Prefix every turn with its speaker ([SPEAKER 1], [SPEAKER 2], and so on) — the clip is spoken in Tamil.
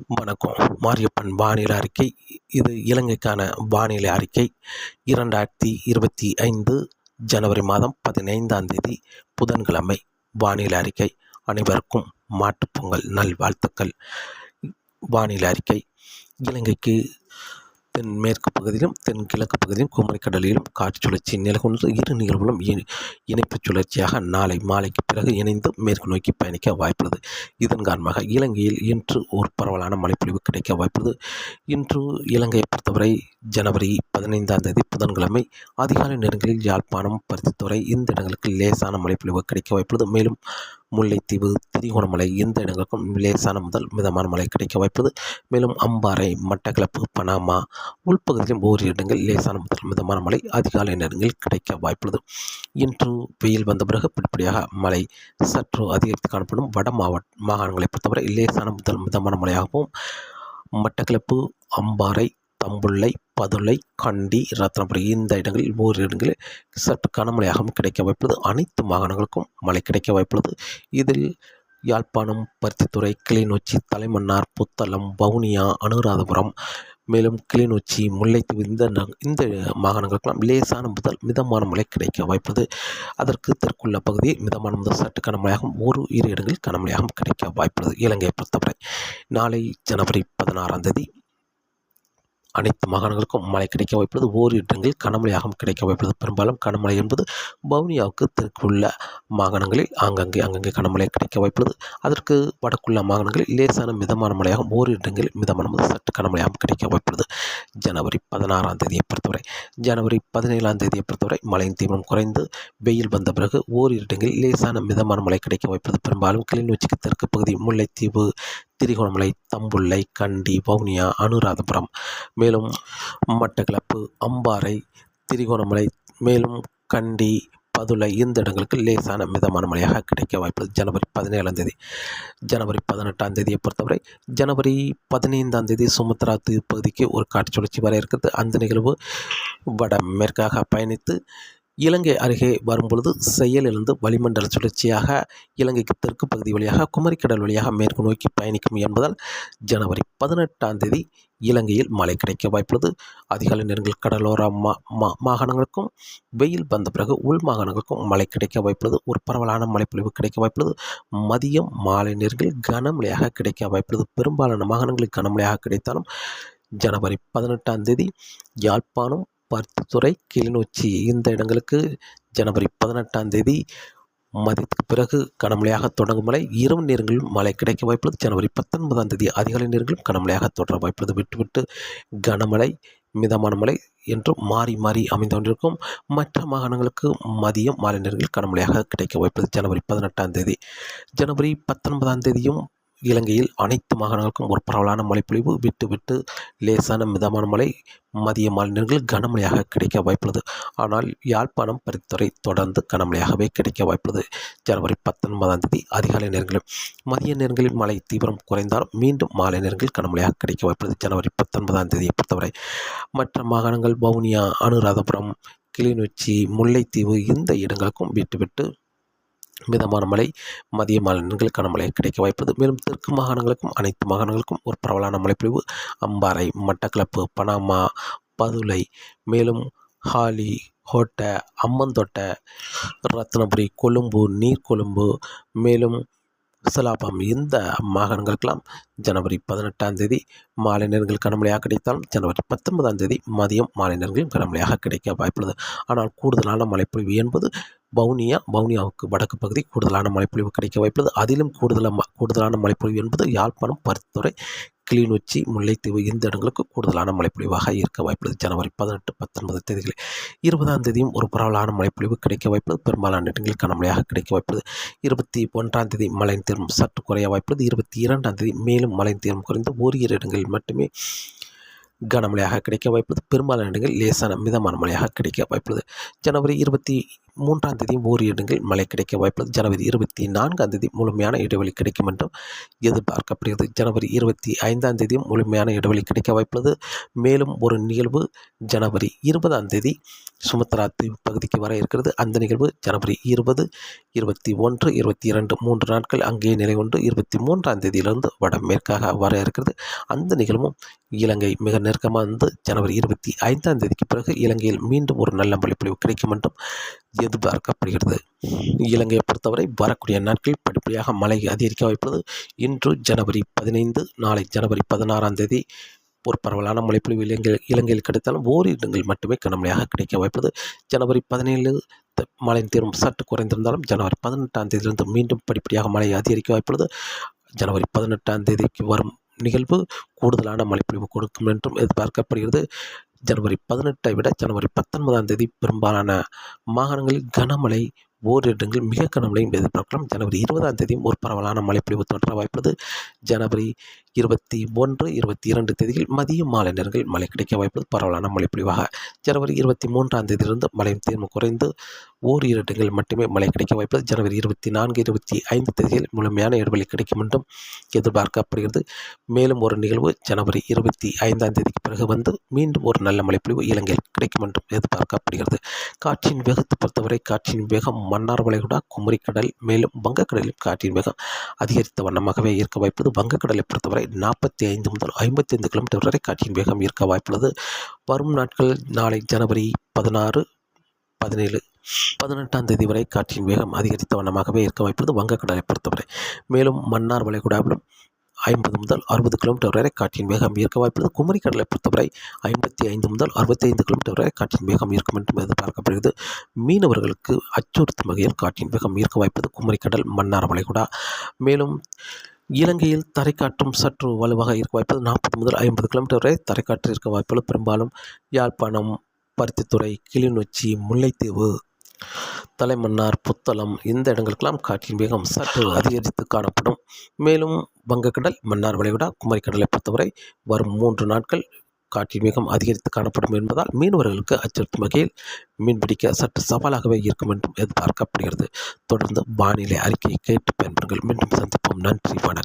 [SPEAKER 1] வணக்கம். மாரியப்பன் வானிலை அறிக்கை. இது இலங்கைக்கான வானிலை அறிக்கை. 2025 ஜனவரி மாதம் 15ஆம் தேதி புதன்கிழமை. வானிலை அறிக்கை. அனைவருக்கும் மாட்டுப்பொங்கல் நல்வாழ்த்துக்கள். வானிலை அறிக்கை. இலங்கைக்கு தென்மேற்கு பகுதியிலும் தென்கிழக்கு பகுதியிலும் குமரிக்கடலிலும் காற்று சுழற்சி நிலகொண்டு இரு நிகழ்வுகளும் இணைப்புச் சுழற்சியாக நாளை மாலைக்கு பிறகு இணைந்து மேற்கு நோக்கி பயணிக்க வாய்ப்புள்ளது. இதன் காரணமாக இலங்கையில் இன்று ஒரு பரவலான மழைப்பொழிவு கிடைக்க வாய்ப்புள்ளது. இன்று இலங்கையை பொறுத்தவரை ஜனவரி 15ஆம் தேதி புதன்கிழமை அதிகாலை நேரங்களில் யாழ்ப்பாணம், பருத்தித்துறை இந்த இடங்களுக்கு லேசான மழைப்பொழிவு கிடைக்க வாய்ப்புள்ளது. மேலும் முல்லைத்தீவு, திரிகோணமலை இந்த இடங்களுக்கும் லேசான முதல் மிதமான மழை கிடைக்க வாய்ப்புள்ளது. மேலும் அம்பாறை, மட்டக்களப்பு, பனாமா உள்பகுதியிலும் ஓரிரு இடங்கள் லேசான முதல் மிதமான மழை அதிகாலை நேரங்களில் கிடைக்க வாய்ப்புள்ளது. இன்று வெயில் வந்த பிறகு படிப்படியாக மழை சற்று அதிகரித்து காணப்படும். வட மாகாணங்களை பொறுத்தவரை லேசான முதல் மிதமான மழையாகவும், மட்டக்களப்பு, அம்பாறை, தம்புள்ளை, பதுளை, கண்டி, ரத்னபுரி இந்த இடங்களில் ஓரிரு இடங்களில் சற்று கனமழையாகவும் கிடைக்க வாய்ப்புள்ளது. அனைத்து மாகாணங்களுக்கும் மழை கிடைக்க வாய்ப்புள்ளது. இதில் யாழ்ப்பாணம், பருத்தித்துறை, கிளிநொச்சி, தலைமன்னார், புத்தளம், வவுனியா, அனுராதபுரம், மேலும் கிளிநொச்சி, முல்லைத்தீவு இந்த மாகாணங்களுக்கெல்லாம் லேசான முதல் மிதமான மழை கிடைக்க வாய்ப்புள்ளது. அதற்கு தெற்குள்ள பகுதி மிதமான முதல் சற்று கனமழையாகவும் இரு இடங்களில் கனமழையாகவும் கிடைக்க வாய்ப்புள்ளது. இலங்கையை பொறுத்தவரை நாளை ஜனவரி 16ஆம் தேதி அனைத்து மாகாணங்களுக்கும் மழை கிடைக்க வாய்ப்புள்ளது. ஓரிரு இடங்களில் கனமழையாகவும் கிடைக்க வாய்ப்புள்ளது. பெரும்பாலும் கனமழை என்பது வவுனியாவுக்கு தெற்குள்ள மாகாணங்களில் அங்கங்கே கனமழை கிடைக்க வாய்ப்புள்ளது. அதற்கு வடக்குள்ள மாகாணங்களில் லேசான மிதமான மழையாகவும் ஓரிரு இடங்களில் மிதமான முதல் சற்று கனமழையாகவும் கிடைக்க வாய்ப்புள்ளது. ஜனவரி 16ஆம் தேதியை பொறுத்தவரை ஜனவரி 17ஆம் தேதியை பொறுத்தவரை மழையின் தீவிரம் குறைந்து வெயில் வந்த பிறகு ஓரிரு இடங்களில் லேசான மிதமான மழை கிடைக்க வாய்ப்புள்ளது. பெரும்பாலும் கிளிநொச்சிக்கு தெற்கு பகுதி, முல்லைத்தீவு, திரிகோணமலை, தம்புள்ளை, கண்டி, வவுனியா, அனுராதபுரம், மேலும் மட்டக்களப்பு, அம்பாறை, திரிகோணமலை, மேலும் கண்டி, பதுளை இந்த இடங்களுக்கு லேசான மிதமான மழையாக கிடைக்க வாய்ப்புள்ளது. ஜனவரி 17ஆம் தேதி. ஜனவரி 18ஆம் தேதியை பொறுத்தவரை ஜனவரி 15ஆம் தேதி சுமத்ரா தீவு பகுதிக்கு ஒரு காற்று சுழற்சி வர இருக்கிறது. அந்த நிகழ்வு வடமேற்காக பயணித்து இலங்கை அருகே வரும்பொழுது செயலிழந்து வளிமண்டல சுழற்சியாக இலங்கைக்கு தெற்கு பகுதி வழியாக குமரிக்கடல் வழியாக மேற்கு நோக்கி பயணிக்கும் என்பதால் ஜனவரி 18ஆம் தேதி இலங்கையில் மழை கிடைக்க வாய்ப்புள்ளது. அதிகாலை நேரங்கள் கடலோர மாகாணங்களுக்கும் வெயில் வந்த பிறகு உள் மாகாணங்களுக்கும் மழை கிடைக்க வாய்ப்புள்ளது. ஒரு பரவலான மழைப்பொழிவு கிடைக்க வாய்ப்புள்ளது. மதியம் மாலை நேரங்களில் கனமழையாக கிடைக்க வாய்ப்புள்ளது. பெரும்பாலான மாகாணங்களில் கனமழையாக கிடைத்தாலும் ஜனவரி 18ஆம் தேதி யாழ்ப்பாணம், பருத்தித்துறை, கிளிநொச்சி இந்த இடங்களுக்கு ஜனவரி 18ஆம் தேதி மதியத்துக்கு பிறகு கனமழையாக தொடங்கும் மழை. இரவு நேரங்களிலும் மழை கிடைக்க வாய்ப்புள்ளது. ஜனவரி 19ஆம் தேதி அதிகாலை நேரங்களிலும் கனமழையாக தொடர வாய்ப்புள்ளது. விட்டு கனமழை, மிதமான மழை என்று மாறி மாறி அமைந்து கொண்டிருக்கும். மற்ற மாகாணங்களுக்கு மதியம் மாலை நேரங்களில் கனமழையாக கிடைக்க வாய்ப்புள்ளது. ஜனவரி 18ஆம் தேதி. ஜனவரி 19ஆம் தேதியும் இலங்கையில் அனைத்து மாகாணங்களுக்கும் ஒரு பரவலான மழைப்பொழிவு. விட்டு லேசான மிதமான மழை மதிய மாலை நேரங்களில் கனமழையாக கிடைக்க வாய்ப்புள்ளது. ஆனால் யாழ்ப்பாணம், பருத்தித்துறை தொடர்ந்து கனமழையாகவே கிடைக்க வாய்ப்புள்ளது. ஜனவரி 19ஆம் தேதி அதிகாலை நேரங்களில் மதிய நேரங்களில் மழை தீவிரம் குறைந்தாலும் மீண்டும் மாலை நேரங்களில் கனமழையாக கிடைக்க வாய்ப்புள்ளது. ஜனவரி 19ஆம் தேதியை பொறுத்தவரை மற்ற மாகாணங்கள் வவுனியா, அனுராதபுரம், கிளிநொச்சி, முல்லைத்தீவு இந்த இடங்களுக்கும் விட்டு மிதமான மழை மதிய மாலை நேரங்களில் கனமழை கிடைக்க வாய்ப்புள்ளது. மேலும் தெற்கு மாகாணங்களுக்கும் அனைத்து மாகாணங்களுக்கும் ஒரு பரவலான மழைப்பொழிவு. அம்பாறை, மட்டக்களப்பு, பனாமா, பதுளை, மேலும் ஹாலி, ஹோட்ட, அம்மந்தோட்ட, ரத்னபுரி, கொழும்பு, நீர்கொழும்பு, மேலும் சிலாபம் இந்த மாகாணங்களுக்கெல்லாம் ஜனவரி 18ஆம் தேதி மாலை நேரங்களில் கனமழையாக கிடைத்தாலும் ஜனவரி 19ஆம் தேதி மதியம் மாலை நேரங்களில் கனமழையாக கிடைக்க வாய்ப்புள்ளது. ஆனால் கூடுதலான மழைப்பொழிவு என்பது வவுனியாவுக்கு வடக்கு பகுதி கூடுதலான மழைப்பொழிவு கிடைக்க வாய்ப்புள்ளது. அதிலும் கூடுதலான மழைப்பொழிவு என்பது யாழ்ப்பாணம், பருத்தித்துறை, கிளிநொச்சி, முல்லைத்தீவு இந்த இடங்களுக்கு கூடுதலான மழைப்பொழிவாக இருக்க வாய்ப்புள்ளது. ஜனவரி 18, 19 தேதிகளில் 20ஆம் தேதியும் ஒரு பரவலான மழைப்பொழிவு கிடைக்க வாய்ப்புள்ளது. பெரும்பாலான இடங்களில் கனமழையாக கிடைக்க வாய்ப்புள்ளது. 21ஆம் தேதி மழையின் தீவிரம் சற்று குறைய வாய்ப்புள்ளது. 22ஆம் தேதி மேலும் மழையின் தீவிரம் குறைந்து ஓரிரு இடங்களில் மட்டுமே கனமழையாக கிடைக்க வாய்ப்புள்ளது. பெரும்பாலான இடங்கள் லேசான மிதமான மழையாக கிடைக்க வாய்ப்புள்ளது. ஜனவரி 23ஆம் தேதி ஓரிரு இடங்களில் மழை கிடைக்க வாய்ப்புள்ளது. ஜனவரி 24ஆம் தேதி முழுமையான இடைவெளி கிடைக்கும் என்றும் எதிர்பார்க்கப்படுகிறது. ஜனவரி 25ஆம் தேதியும் முழுமையான இடைவெளி கிடைக்க வாய்ப்புள்ளது. மேலும் ஒரு நிகழ்வு ஜனவரி 20ஆம் தேதி சுமத்ரா தீவு பகுதிக்கு வர இருக்கிறது. அந்த நிகழ்வு ஜனவரி 20, 21, 22 3 நாட்கள் அங்கே நிலை கொண்டு 23ஆம் தேதியிலிருந்து வடமேற்காக வர இருக்கிறது. அந்த நிகழ்வும் இலங்கை மிக நெருக்கமாக வந்து ஜனவரி 25ஆம் தேதிக்கு பிறகு இலங்கையில் மீண்டும் ஒரு நல்ல மழைப்பொழிவு கிடைக்கும் என்றும் எதிர்பார்க்கப்படுகிறது. இலங்கையை பொறுத்தவரை வரக்கூடிய நாட்களில் படிப்படியாக மழை அதிகரிக்க வாய்ப்புள்ளது. இன்று ஜனவரி 15, நாளை ஜனவரி 16ஆம் தேதி ஒரு பரவலான மழைப்பொழிவு இலங்கையில் கிடைத்தாலும் ஓரிரு இடங்களில் மட்டுமே கனமழையாக கிடைக்க வாய்ப்புள்ளது. ஜனவரி 17 மழை தீவிரம் சற்று குறைந்திருந்தாலும் ஜனவரி 18ஆம் தேதியிலிருந்து மீண்டும் படிப்படியாக மழை அதிகரிக்க வாய்ப்புள்ளது. ஜனவரி 18ஆம் தேதிக்கு வரும் நிகழ்வு கூடுதலான மழைப்பொழிவு கொடுக்கும் என்றும் எதிர்பார்க்கப்படுகிறது. ஜனவரி 18ஐ விட ஜனவரி 19ஆம் தேதி பெரும்பாலான மாகாணங்களில் கனமழை, ஓரிரு இடங்களில் மிக கனமழையும் எதிர்பார்க்கலாம். ஜனவரி 20ஆம் தேதியும் ஒரு பரவலான மழைப்பொழிவு தோன்ற வாய்ப்புள்ளது. ஜனவரி 21, 22 தேதியில் மதிய மாலை நேரங்களில் மழை கிடைக்க வாய்ப்புள்ளது. பரவலான மழைப்பொழிவாக ஜனவரி 23ஆம் தேதியிலிருந்து மழையின் தீர்வு குறைந்து ஓரிரு இடங்களில் மட்டுமே மழை கிடைக்க வாய்ப்புள்ளது. ஜனவரி 24, 25 தேதியில் முழுமையான இடைவெளி கிடைக்கும் என்றும் எதிர்பார்க்கப்படுகிறது. மேலும் ஒரு நிகழ்வு ஜனவரி 25ஆம் தேதிக்கு பிறகு வந்து மீண்டும் ஒரு நல்ல மழைப்பொழிவு இலங்கையில் கிடைக்கும் என்றும் எதிர்பார்க்கப்படுகிறது. காற்றின் வேகத்தை பொறுத்தவரை காற்றின் வேகம் மன்னார் வளைகுடா, குமரிக்கடல், மேலும் வங்கக்கடலில் காற்றின் வேகம் அதிகரித்த வண்ணமாகவே இருக்க வாய்ப்புள்ளது. வங்கக்கடலை பொறுத்தவரை 45 முதல் 55 கிலோமீட்டர் வரை காற்றின் வேகம் இருக்க வாய்ப்புள்ளது. வரும் நாட்கள் நாளை ஜனவரி 16, 17, 18ஆம் தேதி வரை காற்றின் வேகம் அதிகரித்த வண்ணமாகவே இருக்க வாய்ப்புள்ளது வங்கக்கடலை பொறுத்தவரை. மேலும் மன்னார் வளைகுடாவிலும் 50 முதல் 60 கிலோமீட்டர் வரை காற்றின் வேகம் இருக்க வாய்ப்புள்ளது. குமரிக்கடலை பொறுத்தவரை 55 முதல் 65 கிலோமீட்டர் வரை காற்றின் வேகம் இருக்கும் என்றும் எதிர்பார்க்கப்படுகிறது. மீனவர்களுக்கு அச்சுறுத்தும் வகையில் காற்றின் வேகம் இருக்க வாய்ப்புள்ளது குமரிக்கடல், மன்னார் வளைகுடா. மேலும் இலங்கையில் தரைக்காற்றும் சற்று வலுவாக இருக்க வாய்ப்புள்ளது. 40 முதல் 50 கிலோமீட்டர் வரை தரைக்காற்று இருக்க வாய்ப்புள்ளது. பெரும்பாலும் யாழ்ப்பாணம், பருத்தித்துறை, கிளிநொச்சி, முல்லைத்தீவு, தலைமன்னார், புத்தளம் இந்த இடங்களுக்கெல்லாம் காற்றின் வேகம் சற்று அதிகரித்து காணப்படும். மேலும் வங்கக்கடல், மன்னார் வளைகுடா, குமரிக்கடலை பொறுத்தவரை வரும் 3 நாட்கள் காற்றின் வேகம் அதிகரித்து காணப்படும் என்பதால் மீனவர்களுக்கு அச்சுறுத்தும் வகையில் மீன்பிடிக்க சற்று சவாலாகவே இருக்கும் என்றும் எதிர்பார்க்கப்படுகிறது. தொடர்ந்து வானிலை அறிக்கையை கேட்டு பயன்பெறுங்கள். மீண்டும் சந்திப்போம். நன்றி, வணக்கம்.